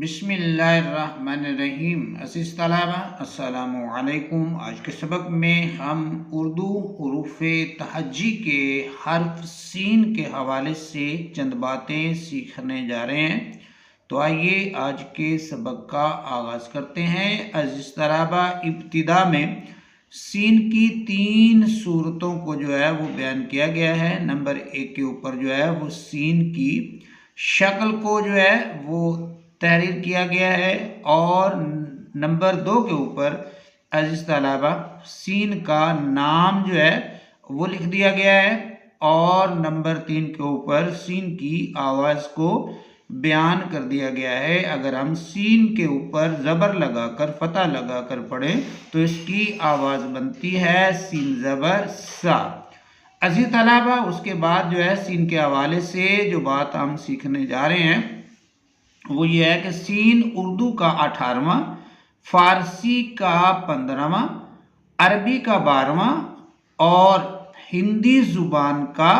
बिस्मिल्लाहिर्रहमानिर्रहीम। अज़ीज़ तलबा अस्सलामु अलैकुम। आज के सबक में हम उर्दू हुरूफ तहज्जी के हर्फ सीन के हवाले से चंद बातें सीखने जा रहे हैं। तो आइए आज के सबक का आगाज़ करते हैं। अज़ीज़ तलबा, इब्तिदा में सीन की 3 सूरतों को जो है वो बयान किया गया है। नंबर 1 के ऊपर जो है वो सीन की शक्ल को जो है वो तहरीर किया गया है, और नंबर 2 के ऊपर अज़ीज़ तलबा सीन का नाम जो है वो लिख दिया गया है, और नंबर 3 के ऊपर सीन की आवाज़ को बयान कर दिया गया है। अगर हम सीन के ऊपर ज़बर लगाकर फतह लगाकर पढ़ें तो इसकी आवाज़ बनती है सीन ज़बर सा। अज़ीज़ तलबा, उसके बाद जो है सीन के हवाले से जो बात हम सीखने जा रहे हैं वो ये है कि सीन उर्दू का 18वां, फारसी का 15वां, अरबी का 12वां और हिंदी ज़ुबान का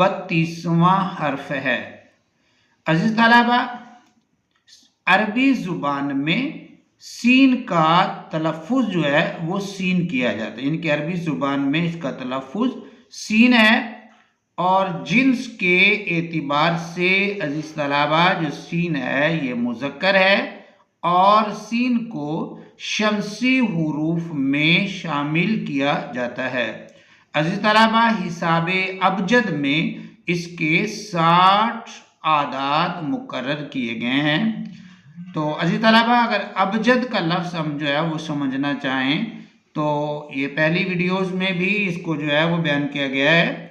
32वां हर्फ है। अज़ीज़ तलबा, अरबी ज़ुबान में सीन का तलफ़ुज़ जो है वो सीन किया जाता है। इनकी अरबी ज़ुबान में इसका तलफ़ुज़ सीन है, और जिन्स के एतिबार से अज़ीज़ तलबा जो सीन है ये मुज़क्कर है, और सीन को शमसी हुरूफ में शामिल किया जाता है। अज़ीज़ तलबा, हिसाबे अबजद में इसके 60 आदाद मुकर्रर किए गए हैं। तो अज़ीज़ तलबा, अगर अबजद का लफ्ज़ हम जो है वो समझना चाहें तो ये पहली वीडियोज़ में भी इसको जो है वो बयान किया गया है।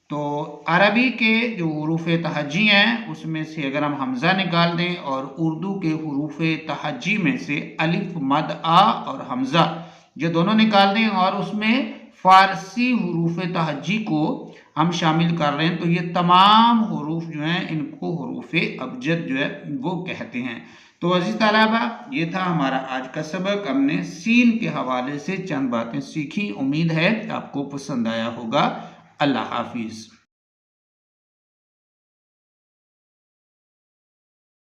तो अरबी के जो हुरूफ तहज्जी हैं उसमें से अगर हम हमज़ा निकाल दें और उर्दू के हुरूफ तहज्जी में से अलिफ, मद, आ और हमज़ा ये दोनों निकाल दें और उसमें फ़ारसी हुरूफ तहज्जी को हम शामिल कर रहे हैं तो ये तमाम हुरूफ जो हैं इनको हुरूफ अबजद जो है वो कहते हैं। तो अज़ीज़ तलबा, ये था हमारा आज का सबक। हमने सीन के हवाले से चंद बातें सीखी। उम्मीद है आपको पसंद आया होगा। अल्लाह हाफिज़।